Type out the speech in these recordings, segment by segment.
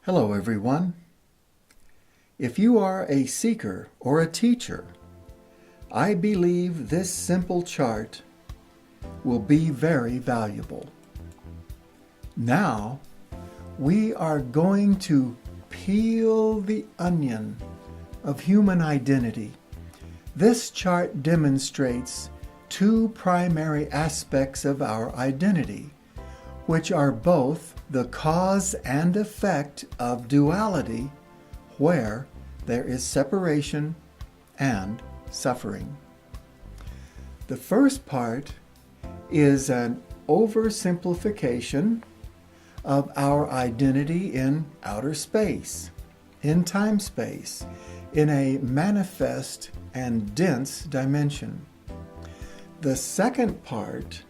Hello everyone. If you are a seeker or a teacher, I believe this simple chart will be very valuable. Now, we are going to peel the onion of human identity. This chart demonstrates two primary aspects of our identity, which are both the cause and effect of duality, where there is separation and suffering. The first part is an oversimplification of our identity in outer space, in time-space, in a manifest and dense dimension. The second part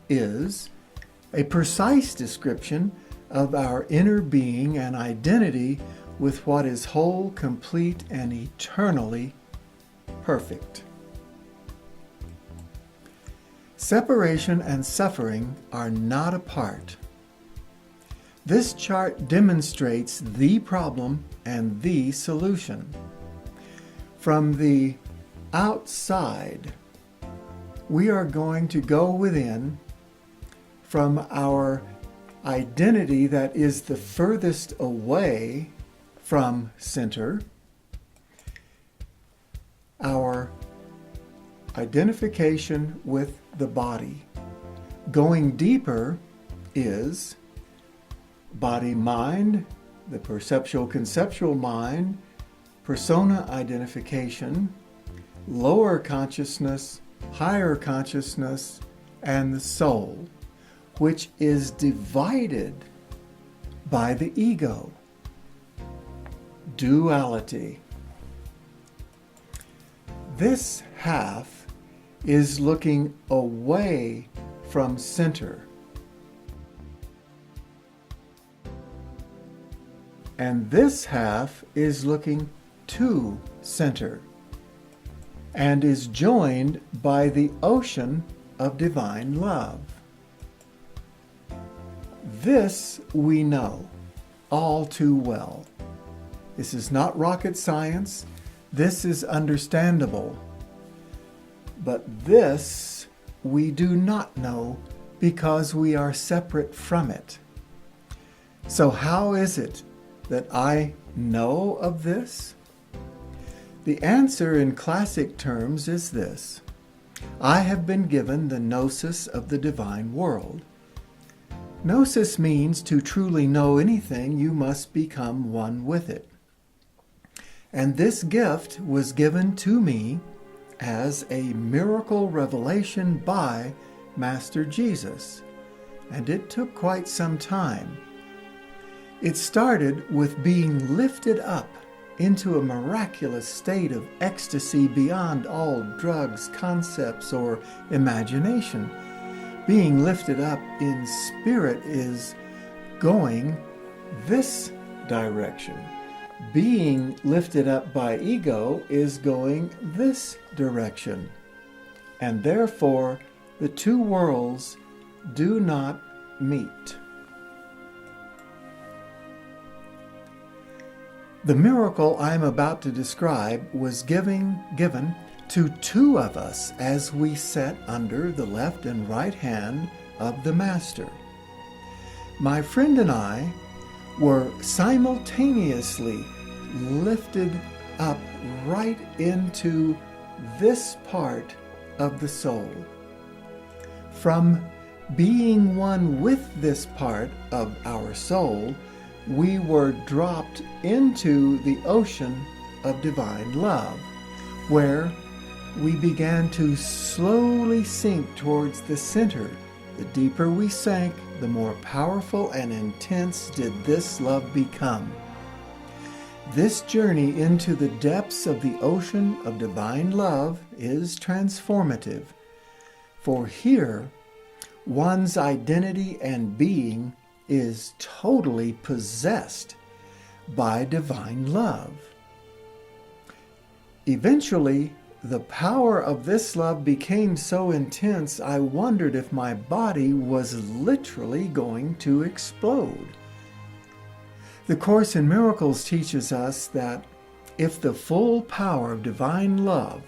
is a precise description of our inner being and identity with what is whole, complete, and eternally perfect. Separation and suffering are not apart. This chart demonstrates the problem and the solution. From the outside, we are going to go within from our identity that is the furthest away from center. Our identification with the body. Going deeper is body-mind, the perceptual-conceptual mind, persona identification, lower consciousness, higher consciousness, and the soul, which is divided by the ego. Duality. This half is looking away from center, and this half is looking to center and is joined by the ocean of divine love. This we know all too well. This is not rocket science. This is understandable. But this we do not know because we are separate from it. So how is it that I know of this? The answer in classic terms is this: I have been given the gnosis of the divine world. Gnosis means to truly know anything, you must become one with it. And this gift was given to me as a miracle revelation by Master Jesus, and it took quite some time. It started with being lifted up into a miraculous state of ecstasy beyond all drugs, concepts, or imagination. Being lifted up in spirit is going this direction. Being lifted up by ego is going this direction. And therefore, the two worlds do not meet. The miracle I am about to describe was given to two of us as we sat under the left and right hand of the Master. My friend and I were simultaneously lifted up right into this part of the soul. From being one with this part of our soul, we were dropped into the ocean of divine love, where we began to slowly sink towards the center. The deeper we sank, the more powerful and intense did this love become. This journey into the depths of the ocean of divine love is transformative, for here one's identity and being is totally possessed by divine love. Eventually, the power of this love became so intense, I wondered if my body was literally going to explode. The Course in Miracles teaches us that if the full power of divine love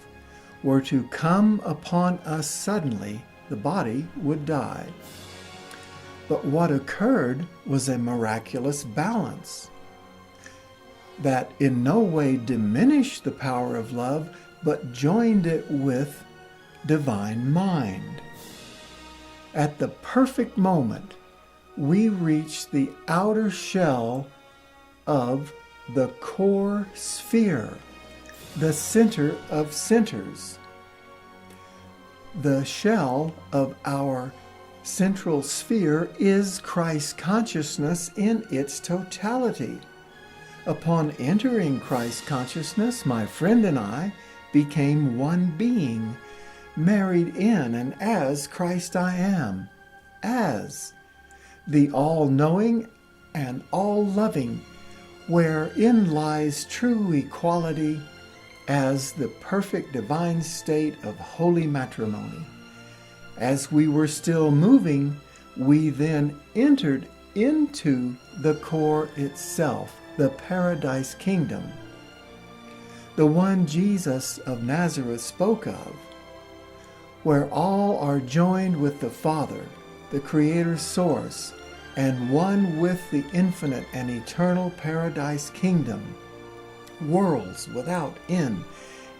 were to come upon us suddenly, the body would die. But what occurred was a miraculous balance that in no way diminished the power of love, but joined it with divine mind. At the perfect moment, we reached the outer shell of the core sphere, the center of centers. The shell of our central sphere is Christ consciousness in its totality. Upon entering Christ consciousness, my friend and I became one being, married in and as Christ I am, as the all-knowing and all-loving, wherein lies true equality as the perfect divine state of holy matrimony. As we were still moving, we then entered into the core itself, the paradise kingdom, the one Jesus of Nazareth spoke of, where all are joined with the Father, the Creator source, and one with the infinite and eternal paradise kingdom, worlds without end,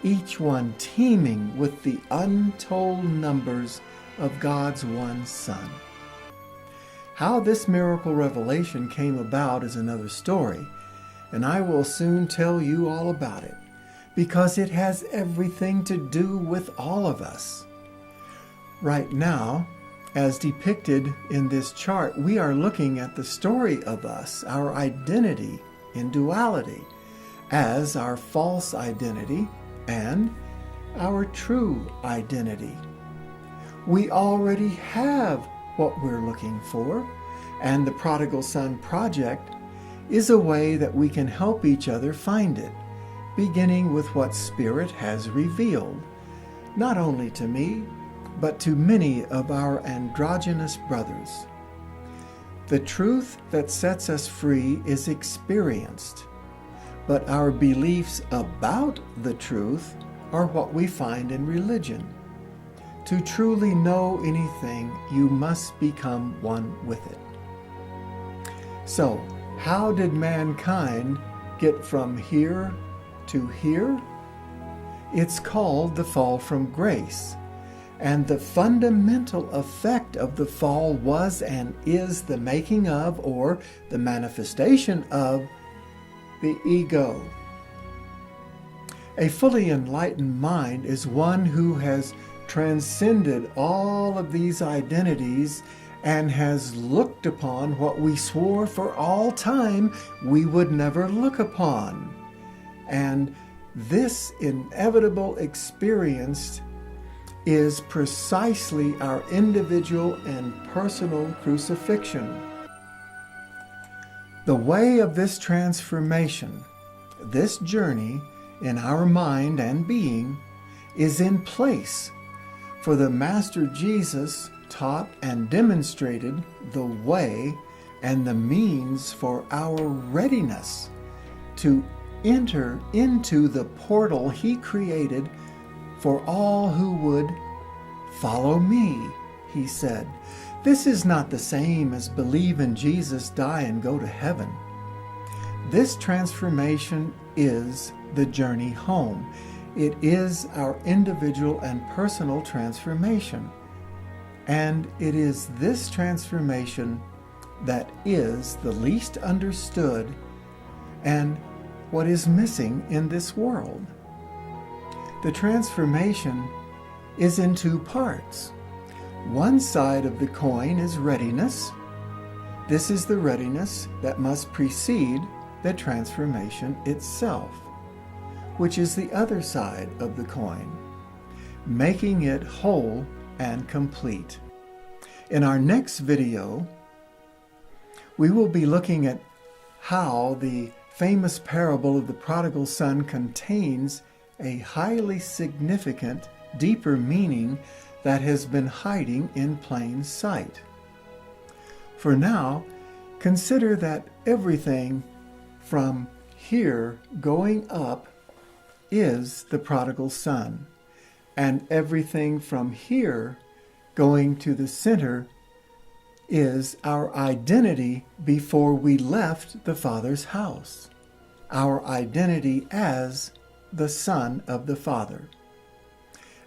each one teeming with the untold numbers of God's one Son. How this miracle revelation came about is another story, and I will soon tell you all about it, because it has everything to do with all of us. Right now, as depicted in this chart, we are looking at the story of us, our identity in duality, as our false identity and our true identity. We already have what we're looking for, and the Prodigal Son Project is a way that we can help each other find it, beginning with what Spirit has revealed, not only to me, but to many of our androgynous brothers. The truth that sets us free is experienced, but our beliefs about the truth are what we find in religion. To truly know anything, you must become one with it. So, how did mankind get from here to here? It's called the fall from grace. And the fundamental effect of the fall was and is the making of, or the manifestation of, the ego. A fully enlightened mind is one who has transcended all of these identities and has looked upon what we swore for all time we would never look upon. And this inevitable experience is precisely our individual and personal crucifixion. The way of this transformation, this journey in our mind and being, is in place, for the Master Jesus taught and demonstrated the way and the means for our readiness to enter into the portal He created for all who would follow me, He said. This is not the same as believe in Jesus, die, and go to heaven. This transformation is the journey home. It is our individual and personal transformation. And it is this transformation that is the least understood and what is missing in this world. The transformation is in two parts. One side of the coin is readiness. This is the readiness that must precede the transformation itself, which is the other side of the coin, making it whole and complete. In our next video, we will be looking at how the famous parable of the prodigal son contains a highly significant, deeper meaning that has been hiding in plain sight. For now, consider that everything from here going up is the prodigal son, and everything from here going to the center is our identity before we left the Father's house, our identity as the Son of the Father.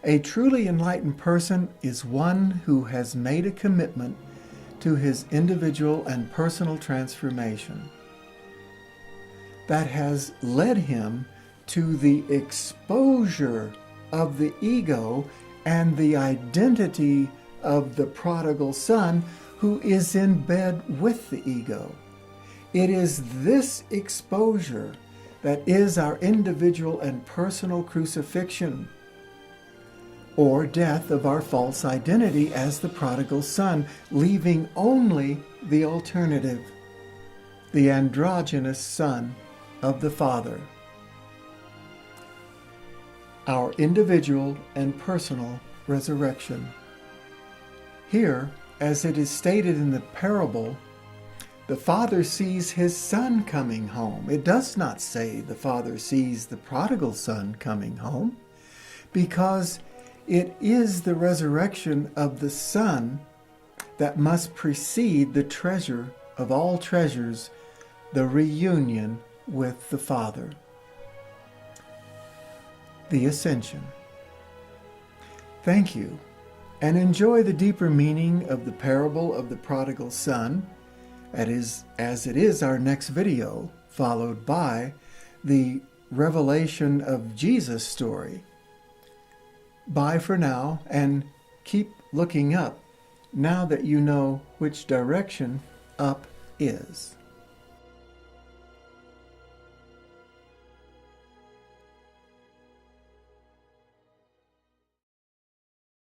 A truly enlightened person is one who has made a commitment to his individual and personal transformation that has led him to the exposure of the ego and the identity of the prodigal son who is in bed with the ego. It is this exposure that is our individual and personal crucifixion, or death of our false identity as the prodigal son, leaving only the alternative, the androgynous son of the Father. Our individual and personal resurrection. Here, as it is stated in the parable, the father sees his son coming home. It does not say the father sees the prodigal son coming home, because it is the resurrection of the son that must precede the treasure of all treasures, the reunion with the Father. The Ascension. Thank you, and enjoy the deeper meaning of the parable of the prodigal son, as it is our next video, followed by the revelation of Jesus' story. Bye for now, and keep looking up now that you know which direction up is.